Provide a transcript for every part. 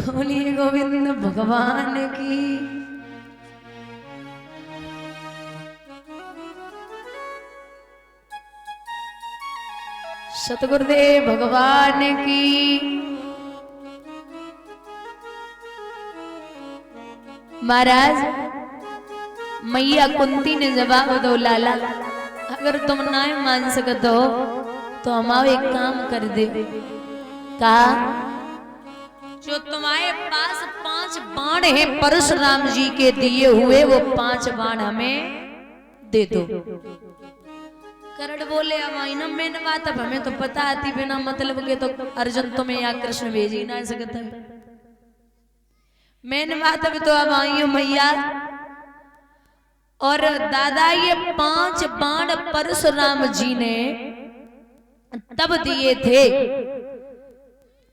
बोलिए गोविंद भगवान की। सतगुरुदेव भगवान की। महाराज मैया कुंती ने जवाब दो लाला, अगर तुम ना मान सकते हो तो हमारा एक काम कर दे। कहा जो तुम्हारे पास 5 बाण हैं परशुराम जी के दिए हुए, वो 5 बाण हमें दे दो। करण बोले अब आईना मैंने बात, अब हमें तो पता आती बिना मतलब के तो अर्जुन तुम्हें या कृष्ण भेज ही ना सकता। मैंने बात अब तो अब आई हूं मैया। और दादा ये 5 बाण परशुराम जी ने तब दिए थे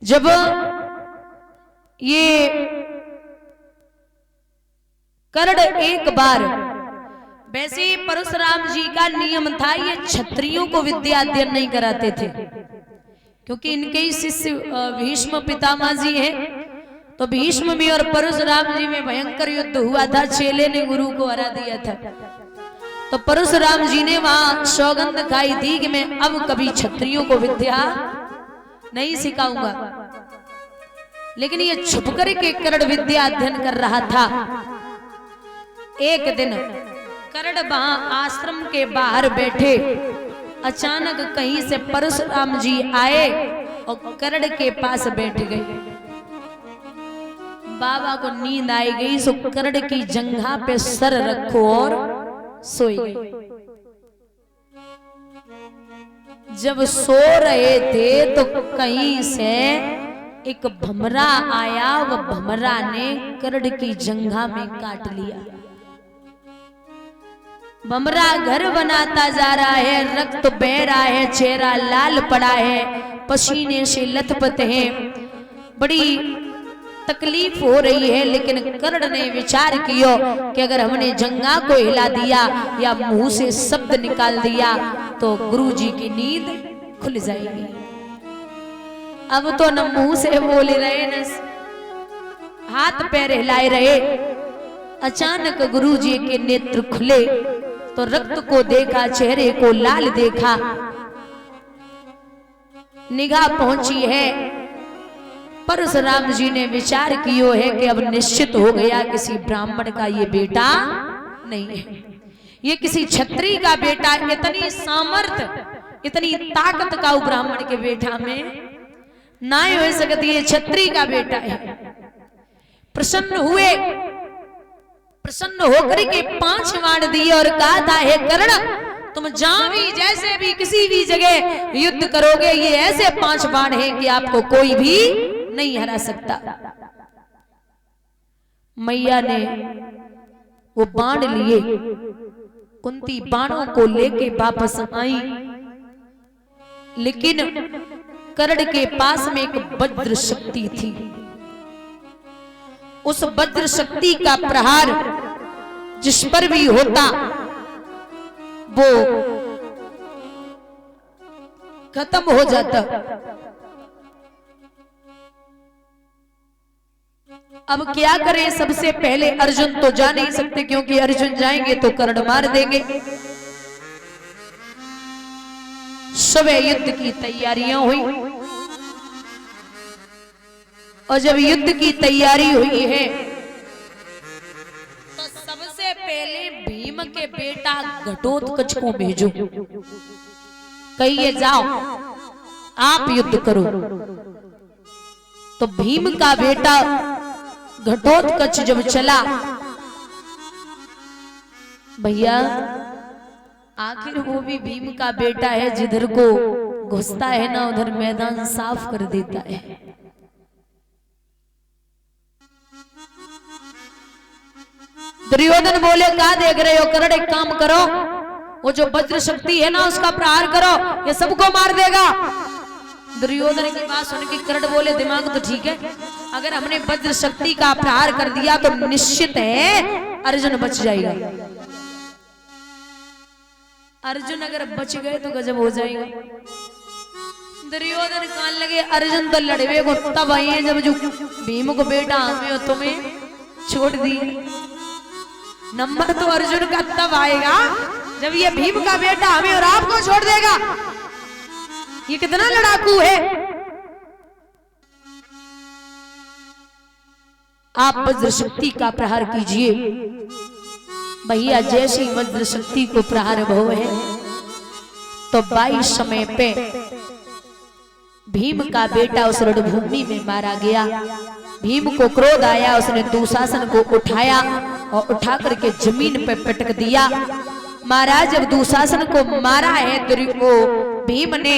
जब ये कर्ण एक बार, वैसे ही परशुराम जी का नियम था ये क्षत्रियों को विद्या अध्ययन नहीं कराते थे, क्योंकि इनके ही शिष्य भीष्म पितामह जी हैं। तो भीष्म भी और परशुराम जी में भयंकर युद्ध हुआ था, चेले ने गुरु को हरा दिया था। तो परशुराम जी ने वहां सौगंध खाई थी कि मैं अब कभी क्षत्रियों को विद्या नहीं सिखाऊंगा। लेकिन ये छुप करके कर्ण विद्या अध्ययन कर रहा था। एक दिन कर्ण वहां आश्रम के बाहर बैठे, अचानक कहीं से परशुराम जी आए और कर्ण के पास बैठ गए। बाबा को नींद आई गई, सो कर्ण की जंघा पे सर रखो और सोई गई। जब सो रहे थे तो कहीं से एक भमरा आया, वह भमरा ने कर्ण की जंघा में काट लिया। भमरा घर बनाता जा रहा है, रक्त बह रहा है, चेहरा लाल पड़ा है, पसीने से लथपथ है, बड़ी तकलीफ हो रही है। लेकिन कर्ण ने विचार किया कि अगर हमने जंघा को हिला दिया या मुंह से शब्द निकाल दिया तो गुरुजी की नींद खुल जाएगी। अब तो न मुंह से बोल रहे न हाथ पैर हिलाए रहे। अचानक गुरुजी के नेत्र खुले तो रक्त को देखा, चेहरे को लाल देखा, निगाह पहुंची है। परशुराम जी ने विचार किया है कि अब निश्चित हो गया किसी ब्राह्मण का ये बेटा नहीं है, ये किसी क्षत्रिय का बेटा। इतनी सामर्थ्य, इतनी ताकत का ब्राह्मण के बेटा में ना हो सकती, ये क्षत्रिय का बेटा है। प्रसन्न हुए, प्रसन्न होकर के 5 बाण दिए और कहा था हे कर्ण तुम जहां भी जैसे भी किसी भी जगह युद्ध करोगे, ये ऐसे 5 बाण हैं कि आपको कोई भी नहीं हरा सकता। मैया ने वो बाण लिए, कुंती बाणों को लेके वापस आई, लेकिन कर्ण के पास में एक वज्र शक्ति थी। उस वज्र शक्ति का प्रहार जिस पर भी होता वो खत्म हो जाता। अब क्या करें, सबसे पहले अर्जुन तो जा नहीं सकते, क्योंकि अर्जुन जाएंगे तो कर्ण मार देंगे। सुबह युद्ध की तैयारियां हुई, और जब युद्ध की तैयारी हुई है तो सबसे पहले भीम के बेटा घटोत्कच को भेजो, कहिए जाओ आप युद्ध करो। तो भीम का बेटा घटोत्कच जब चला, भैया आखिर वो भी भीम का बेटा है, जिधर को घुसता है ना उधर मैदान साफ कर देता है। दुर्योधन बोले क्या देख रहे हो, कर्ण एक काम करो, वो जो वज्र शक्ति है ना उसका प्रहार करो, ये सबको मार देगा। दुर्योधन की बात सुन के कर्ण बोले दिमाग तो ठीक है, अगर हमने वज्र शक्ति का प्रहार कर दिया तो निश्चित है अर्जुन बच जाएगा। अर्जुन अगर बच गए तो गजब हो जाएगा। दुर्योधन कहने लगे अर्जुन तो लड़वे को तब आए जब जो भीम को बेटा हमें तुम्हें छोड़ दिए। नंबर तो अर्जुन का तब आएगा जब ये भीम का बेटा हमें और आपको छोड़ देगा। ये कितना लड़ाकू है। आप वज्र शक्ति का प्रहार कीजिए। भैया जैसे ही वज्र शक्ति को प्रहार भव है तो 22 समय पे भीम का बेटा उस रणभूमि में मारा गया। भीम को क्रोध आया, उसने दुशासन को उठाया और उठा करके जमीन पे पटक दिया। महाराज जब दुशासन को मारा है तो भीम ने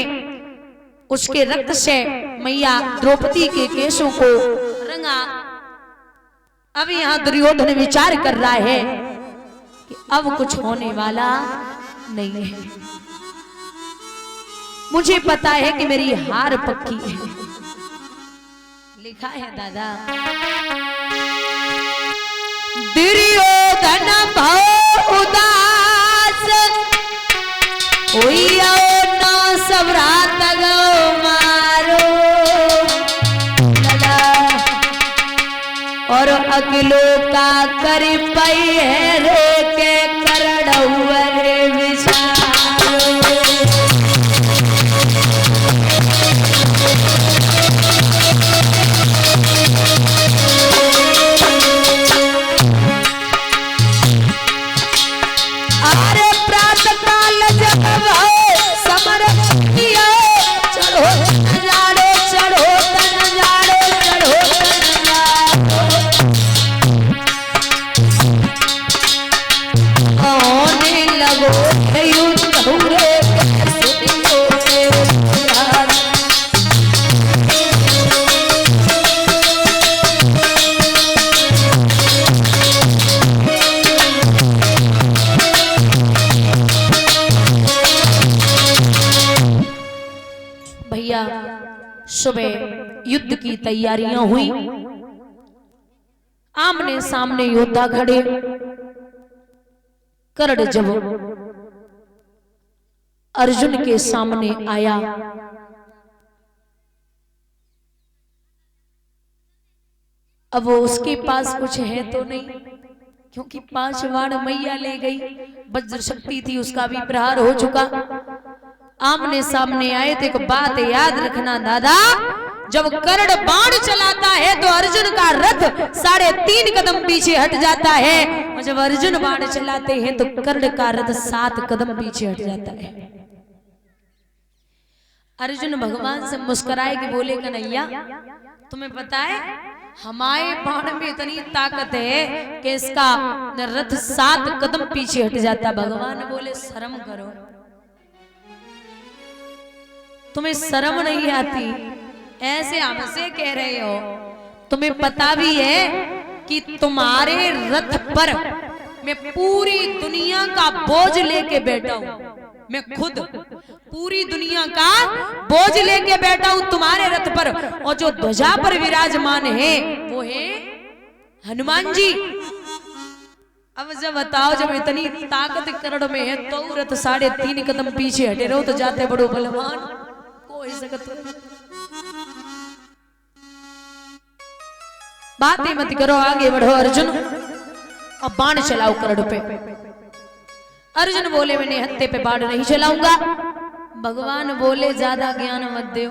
उसके रक्त से मैया द्रौपदी के केशों को रंगा। अब यहाँ दुर्योधन विचार कर रहा है कि अब कुछ होने वाला नहीं है, मुझे पता है कि मेरी हार पक्की है। लिखा है दादा, दुर्योधन भव उदास होइयो न सवरात गो मारो और अगलो का कर पई है रे के करड़ौरे विचारो। अरे प्रातः काल जब समर किया चढ़ो जाड़ो चढ़ो तन जाड़ो चढ़ो तन जाड़ो होने लगो युद्ध हुए भैया। सुबह युद्ध की तैयारियां हुई, आमने सामने योद्धा खड़े। कर्ण जब अर्जुन के सामने आया अब वो उसके पास कुछ है तो नहीं, क्योंकि 5 बाण मैया ले गई, वज्र शक्ति थी उसका भी प्रहार हो चुका। आमने सामने आए तो एक बात याद रखना दादा, जब कर्ण बाण चलाता है तो अर्जुन का रथ 3.5 कदम पीछे हट जाता है, और जब अर्जुन बाण चलाते हैं तो कर्ण का रथ 7 कदम पीछे हट जाता है। अर्जुन भगवान से मुस्कुराए कि बोले कन्हैया तुम्हें पता है हमारे बाण में इतनी ताकत है कि इसका रथ 7 कदम पीछे हट जाता। भगवान बोले शर्म करो, तुम्हें शर्म नहीं आती? ऐसे हमसे कह रहे हो? तुम्हें पता भी है कि तुम्हारे रथ पर मैं पूरी दुनिया का बोझ लेके बैठा हूं। मैं खुद पूरी दुनिया का बोझ लेके बैठा हूं तुम्हारे रथ पर, और जो ध्वजा पर विराजमान है वो है हनुमान जी। अब जब बताओ, जब इतनी ताकत करण में है तो रथ 3.5 कदम पीछे हटे रहो तो जाते बड़ो बलवान कोई सकत। बातें मत करो, आगे बढ़ो अर्जुन, अब बाण चलाओ करण पे। अर्जुन बोले मैंने हत्थे पे बाण नहीं चलाऊंगा। भगवान बोले ज्यादा ज्ञान मत दो,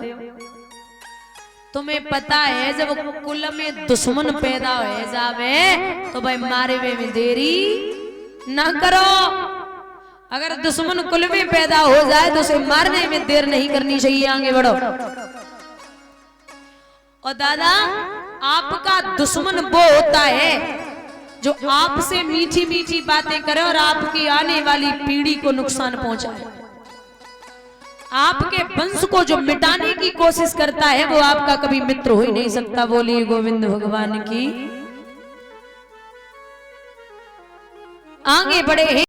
तुम्हें पता है जब कुल में दुश्मन पैदा हो जावे तो भाई मारे में देरी ना करो। अगर दुश्मन कुल में पैदा हो जाए तो उसे मारने में देर नहीं करनी चाहिए। आगे बढ़ो। और दादा, आपका दुश्मन वो होता है जो आपसे मीठी मीठी बातें करे और आपकी आने वाली पीढ़ी को नुकसान पहुंचाए। आपके वंश को जो मिटाने की कोशिश करता है वो आपका कभी मित्र हो ही नहीं सकता। बोलिए गोविंद भगवान की। आगे बढ़े हैं।